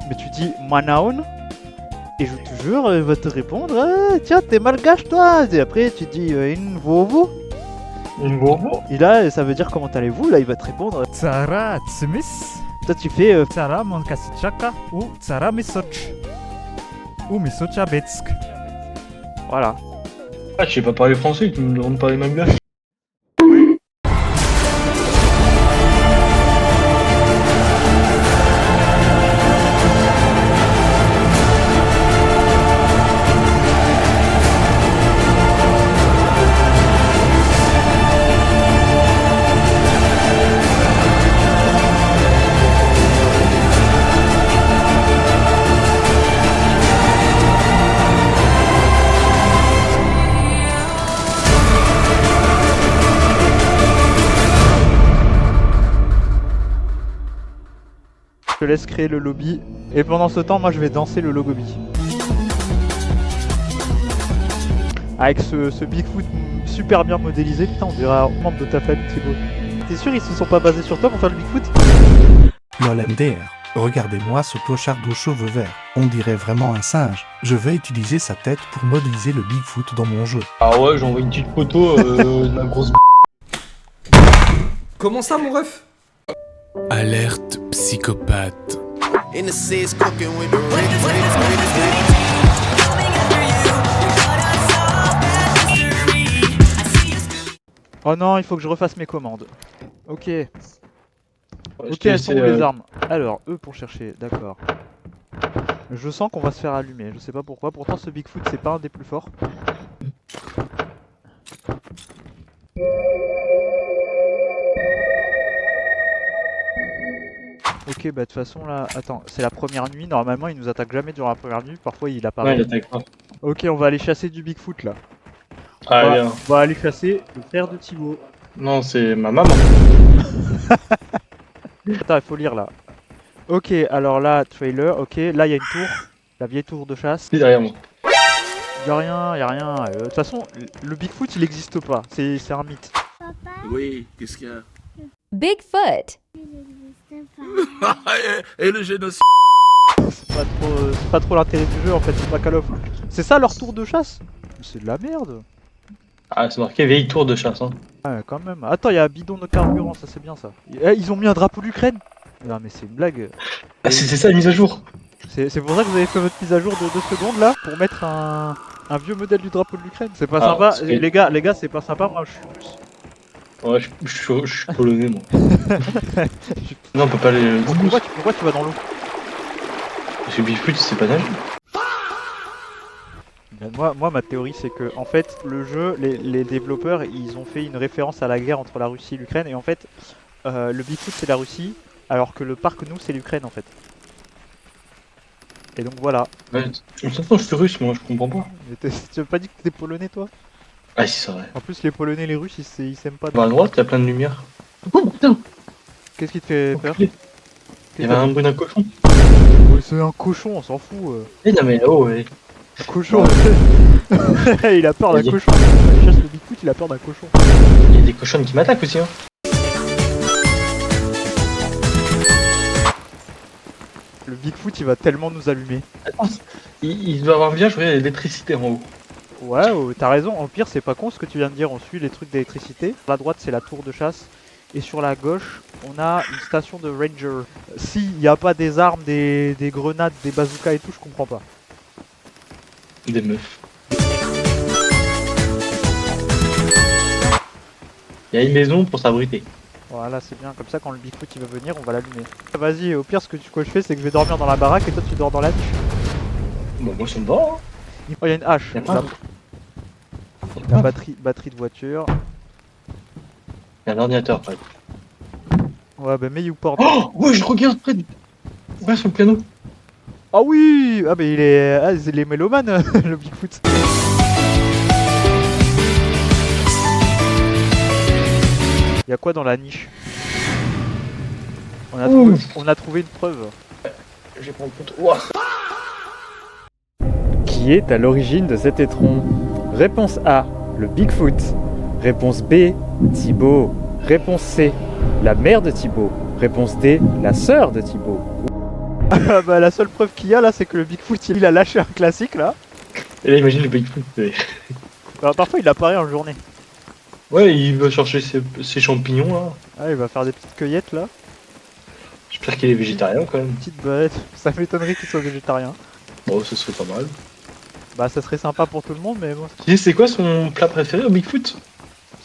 Mais tu dis Manaon, et je te jure, il va te répondre tiens, t'es malgache toi. Et après, tu dis Invovo. Invovo. Et là, ça veut dire comment allez-vous. Là, il va te répondre. Tsara Tsimis, Toi, tu fais Tsara Monkasichaka ou Tsara Misoch. Ou Misocha Betsk. voilà. Ah, je sais pas parler français, tu me demandes de parler malgache. Je te laisse créer le lobby. Et pendant ce temps, moi, je vais danser le logobi. Avec ce Bigfoot super bien modélisé, putain, on dirait un membre de ta famille, Thibaut. T'es sûr ils se sont pas basés sur toi pour faire le Bigfoot? Lol MDR, regardez-moi ce clochard aux cheveux verts. On dirait vraiment un singe. Je vais utiliser sa tête pour modéliser le Bigfoot dans mon jeu. Ah ouais, j'envoie une petite photo de la grosse Comment ça, mon ref? Alerte psychopathe. Oh non, il faut que je refasse mes commandes. Ok. Ouais, Ok, elles sont où les armes? Alors, eux pour chercher, d'accord. Je sens qu'on va se faire allumer, je sais pas pourquoi. Pourtant, ce Bigfoot, c'est pas un des plus forts. Ok, bah de toute façon là, attends, c'est la première nuit, normalement il nous attaque jamais durant la première nuit, parfois il apparaît. Ouais, il attaque pas. Ok, on va aller chasser du Bigfoot là. Ah, bien. On va aller chasser le frère de Thibaut. Non, c'est ma maman. Attends, il faut lire là. Ok, alors là, trailer, ok, là il y a une tour, la vieille tour de chasse. C'est derrière moi. Y'a rien, y'a rien. De toute façon, le Bigfoot il existe pas, c'est un mythe. Oui, qu'est-ce qu'il y a? Bigfoot. Et le génocide. C'est pas trop l'intérêt du jeu en fait, c'est pas Call of. C'est ça leur tour de chasse? C'est de la merde. Ah, c'est marqué vieille tour de chasse, hein. Ouais, quand même. Attends, il y a un bidon de carburant, ça c'est bien ça. Ils ont mis un drapeau d'Ukraine? Non mais c'est une blague. Ah, c'était ça la mise à jour. C'est pour ça que vous avez fait votre mise à jour de 2 secondes là, pour mettre un vieux modèle du drapeau de l'Ukraine. C'est pas Ah, sympa, c'est- les gars, c'est pas sympa, moi je suis russe. Ouais, je suis polonais, moi. Non, on peut pas aller. Pourquoi tu vas dans l'eau? Parce que Bigfoot, c'est pas nager. Moi, ma théorie, c'est que, en fait, le jeu, les développeurs, ils ont fait une référence à la guerre entre la Russie et l'Ukraine, et en fait, le Bigfoot, c'est la Russie, alors que le parc, nous, c'est l'Ukraine, en fait. Et donc, voilà. Ouais, de toute façon, je suis russe, moi, je comprends pas. Mais tu as pas dit que t'étais polonais, toi? Ah, si, c'est vrai. En plus, les polonais et les russes, ils s'aiment pas. Bah, à droite, il y a plein de lumière. Oh putain! Qu'est-ce qui te fait peur? Il y avait un bruit d'un cochon. Ouais, c'est un cochon, on s'en fout. Eh non, mais oh, ouais. Un cochon. Il a peur d'un Vas-y. cochon. Il chasse le Bigfoot, il a peur d'un cochon. Il y a des cochonnes qui m'attaquent aussi, hein. Le Bigfoot, il va tellement nous allumer. Attends, il doit avoir bien, je regarde, il y a l'électricité en haut. Ouais, t'as raison. En pire, c'est pas con ce que tu viens de dire. On suit les trucs d'électricité. À la droite, c'est la tour de chasse. Et sur la gauche, on a une station de ranger. S'il n'y a pas des armes, des grenades, des bazookas et tout, je comprends pas. Des meufs. Il y a une maison pour s'abriter. Voilà, c'est bien. Comme ça, quand le Bigfoot il va venir, on va l'allumer. Vas-y, au pire, ce que je fais, c'est que je vais dormir dans la baraque et toi, tu dors dans la niche. Bon, moi, ça me va, hein. Oh, il y a une hache. Y a pas. La batterie de voiture. Il y a un ordinateur, près. Ouais, bah, mets YouPort. Oh, ouais, je regarde près de... Ouais, sur le piano. Ah oui! Ah, mais il est. Ah, c'est les mélomanes, le Bigfoot. Y'a quoi dans la niche? On a trouvé une preuve. Je vais prendre photo. Ouah. Qui est à l'origine de cet étron? Réponse A, le Bigfoot. Réponse B, Thibaut. Réponse C, la mère de Thibaut. Réponse D, la sœur de Thibaut. Ah bah la seule preuve qu'il y a là, c'est que le Bigfoot il a lâché un classique là. Et là, imagine le Bigfoot. Alors, parfois il apparaît en journée. Ouais, il va chercher ses champignons là. Ah, il va faire des petites cueillettes là. J'espère qu'il est végétarien quand même. Petite bête. Ça m'étonnerait qu'il soit végétarien. Bon, ce serait pas mal. Bah ça serait sympa pour tout le monde, mais bon, Tu sais, c'est quoi son plat préféré au Bigfoot?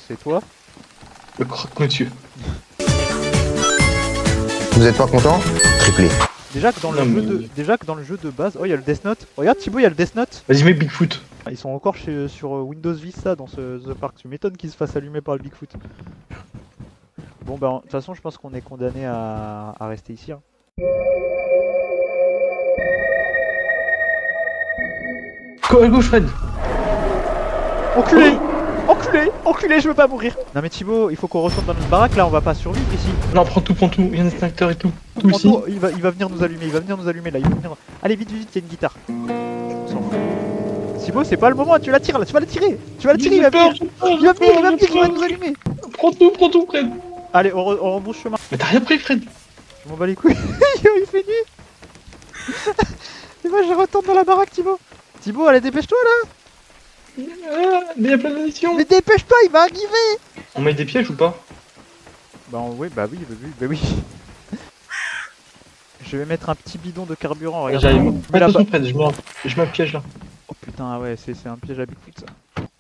c'est toi. Le croque-monsieur. Vous êtes pas content? Triplé. Déjà que dans le Non, jeu mais- de, déjà que dans le jeu de base, oh il y a le Death Note. Regarde Thibaut, il y a le Death Note. Vas-y, mets Bigfoot. Ils sont encore sur Windows Vista dans ce parc. Tu m'étonnes qu'ils se fassent allumer par le Bigfoot. Bon bah de toute façon je pense qu'on est condamné à rester ici. Hein. À gauche, Fred. Enculé, enculé, enculé, je veux pas mourir. Non mais Thibaut, il faut qu'on retourne dans notre baraque là, on va pas survivre ici. Non, prends tout, il y a un extincteur et tout. Tout ici. Prends-toi, il va venir nous allumer, il va venir nous allumer là, il va venir. Allez vite, vite, il y a une guitare. On s'en fout. Thibaut, c'est pas le moment, tu la tires là, tu vas la tirer. Tu vas la tirer, il va venir. Il va venir, il va nous allumer. Prends tout, Fred. Allez, on rebrousse chemin. Mais t'as rien pris, Fred. Je m'en bats les couilles. Il fait nuit. Et moi je retourne dans la baraque Thibaut. Thibaut, allez dépêche-toi là. Mais y'a plein de munitions. Mais dépêche-toi, il va arriver. On met des pièges ou pas? Bah oui, bah oui. Je vais mettre un petit bidon de carburant, regarde. J'arrive. Mais là, Attention, Fred, je mets un piège là. Oh putain, ah ouais, c'est un piège à Bigfoot ça.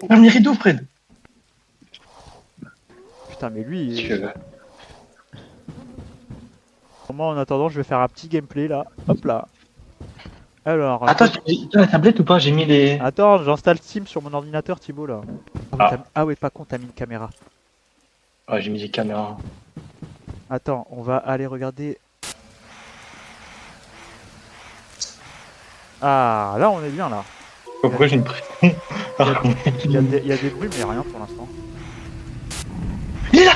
Ferme les rideaux, Fred. Putain, mais lui. Tu veux. Moi en attendant, je vais faire un petit gameplay là. Hop là. Alors. Attends, t'as la tablette ou pas? J'ai mis les. Attends, j'installe Steam sur mon ordinateur Thibaut là. Ah. Ah ouais, pas con, t'as mis une caméra. Ah, j'ai mis les caméras. Attends, on va aller regarder. Ah, là on est bien là. Pourquoi j'ai une pression? Il y a des bruits, mais rien pour l'instant. Il est là.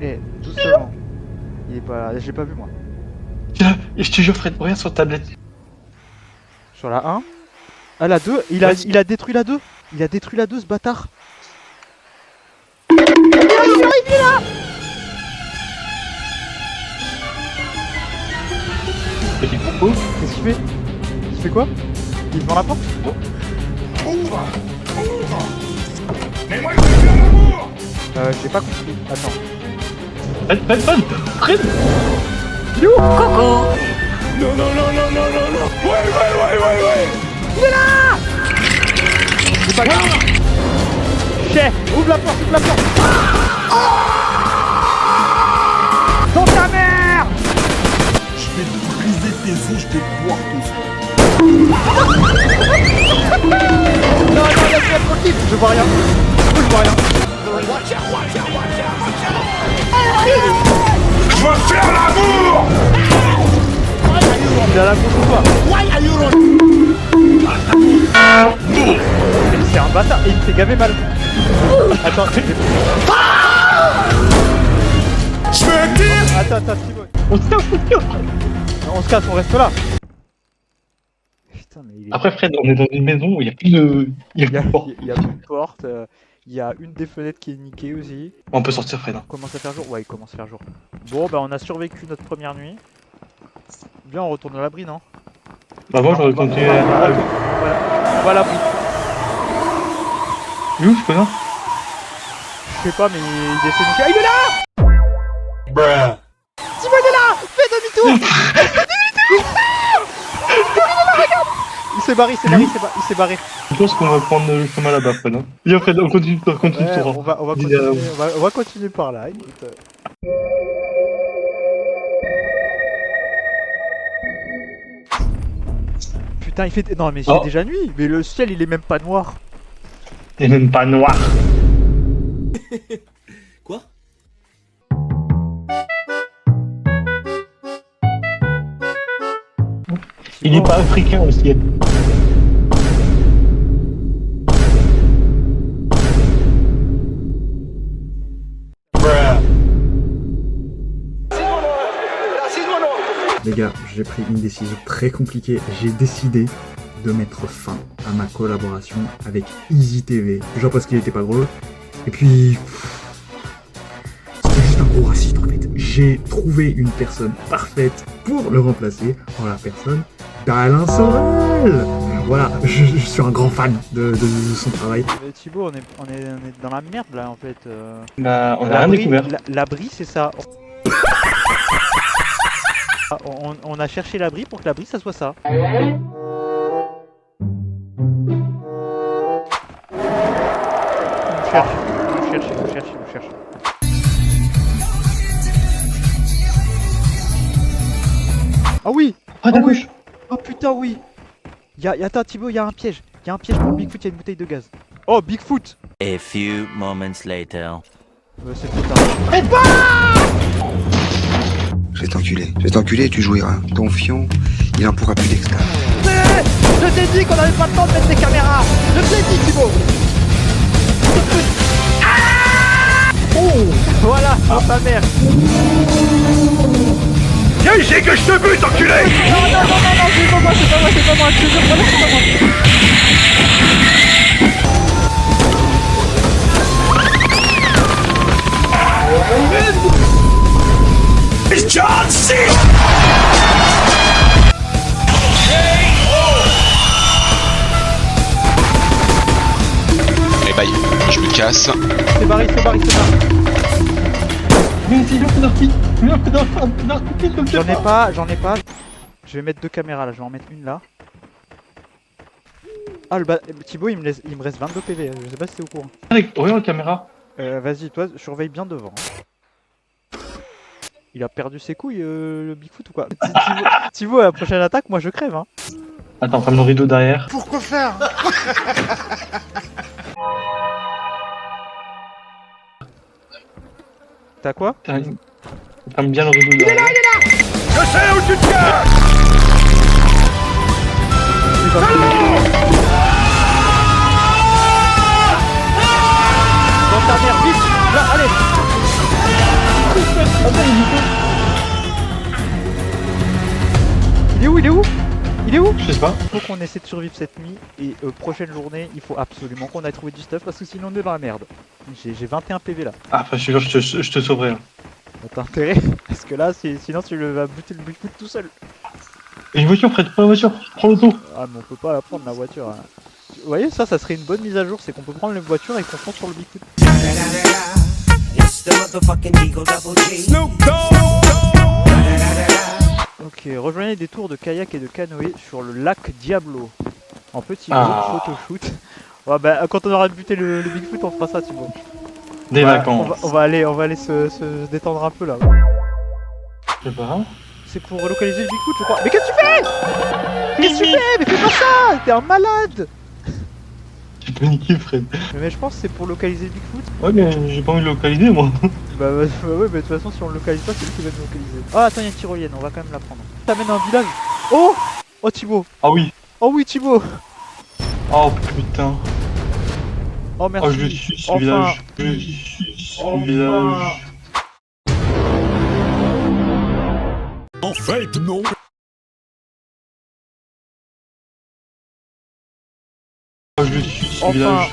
Eh, doucement. Il est pas là, j'ai pas vu moi. Et je te jure, Fred, regarde sur ta tablette. Sur la 1. Ah, la 2, il a détruit la 2. Il a détruit la 2, ce bâtard. Petit propos. Qu'est-ce qu'il fait? Il fait quoi? Il est devant la porte? J'ai pas compris. Attends. Fred. C'est pas grave. Chef, ouvre la porte, Dans ta mère! Je vais te briser tes os, je vais boire ton sang. Non, laisse-moi tranquille. Je vois rien. Je vois rien. Je veux faire l'amour. Il a la grosse ou quoi? C'est un bâtard et il me fait gaver mal. Attends, Je veux dire. attends, Thibaut. On se casse, on reste là. Putain, mais il est... Après, Fred, on est dans une maison où il y a plus de. Il y a Il y a, plus de porte. il y a plus de porte, il y a une des fenêtres qui est niquée aussi. On peut sortir, Fred. Il commence à faire jour? Ouais, il commence à faire jour. Bon, bah on a survécu notre première nuit. Bien, on retourne à l'abri, non? Bah, moi, j'aurais continué à. On va à l'abri. Il est où, ce connard? Je sais pas, mais il essaie de nous... Ah, il est là! Bruh. Thibaut, il est là! Fais demi-tour! Il s'est barré, il s'est barré. Je pense qu'on va prendre le chemin là-bas, Fred. Hein. Viens, Fred, on continue Ouais, tout droit. on va continuer par là, écoute. Putain, il fait... Non, mais c'est Oh. déjà nuit, mais le ciel, il est même pas noir. T'es même pas noir. Quoi? Il est pas africain aussi. Les gars, j'ai pris une décision très compliquée. J'ai décidé de mettre fin à ma collaboration avec Easy TV. Genre parce qu'il était pas drôle. Et puis... c'était juste un gros raciste en fait. j'ai trouvé une personne parfaite pour le remplacer en la personne d'Alain Sorel. Voilà, je suis un grand fan de son travail. Thibaut, on est dans la merde là en fait. Bah, on a rien L'abri- découvert. L'abri, c'est ça. On a cherché l'abri pour que l'abri ça soit ça. On cherche. Ah oui! Ah, Ah oui. gauche. Oh putain, oui! Attends, Thibaut, il y a un piège. Il y a un piège pour Bigfoot, il y a une bouteille de gaz. Oh, Bigfoot! A few moments later. C'est trop tard. Je vais t'enculer et tu jouiras. Ton fion, il en pourra plus d'extase. Je t'ai dit qu'on avait pas le temps de mettre des caméras! Je te l'ai dit, Thibaut! Oh! Voilà, dans ta mère! Viens ici que je te bute, enculé! Non, c'est pas moi, je te jure, vraiment, c'est pas moi! It's John C! Eh bye, je me casse. C'est barré. J'en ai pas. Je vais mettre 2 caméras là, je vais en mettre une là. Ah, Thibaut, il me reste 22 PV, je sais pas si t'es au courant. Regarde la caméra. Vas-y, toi, surveille bien devant. Il a perdu ses couilles, le Bigfoot ou quoi? Thibaut, à la prochaine attaque, moi je crève, hein. Attends, ferme le rideau derrière. Pourquoi faire? T'as quoi? Ferme bien le rideau derrière. Je sais où tu te caches! Dans ta mère, vite! Là, allez! Il est où? Je sais pas. Il faut qu'on essaie de survivre cette nuit et prochaine journée, il faut absolument qu'on aille trouver du stuff parce que sinon on est dans la merde. J'ai 21 PV là. Ah, enfin, je te sauverai. Hein. T'as intérêt parce que là, sinon tu vas buter le Bigfoot tout seul. Et une voiture, Fred, prends la voiture, prends l'auto. Ah mais on peut pas la prendre la voiture. Hein. Vous voyez, ça serait une bonne mise à jour, c'est qu'on peut prendre les voitures et qu'on fonce sur le Bigfoot. Ok, rejoignez des tours de kayak et de canoë sur le lac Diablo. En petit photoshoot. Ouais, bah, quand on aura buté le Bigfoot, on fera ça, Thibaut. Des vacances. On va aller se détendre un peu là. Je sais pas. C'est pour relocaliser le Bigfoot, je crois. Mais qu'est-ce que tu fais? Qu'est-ce que tu fais? Mais fais pas ça! T'es un malade! J'ai paniqué, Fred. Mais je pense que c'est pour localiser le Bigfoot. Ouais, mais j'ai pas envie de localiser, moi. Bah ouais, mais de toute façon, si on le localise pas, c'est lui qui va nous localiser. Ah, attends, il y a une tyrolienne, on va quand même la prendre. T'amènes un village. Oh! Oh, Thibaut! Ah oui. Oh oui, Thibaut! Oh putain. Oh, merci. Oh, je suis ce Enfin. village. Je suis ce village. En fait, non. Oh, je suis ce Enfin. village.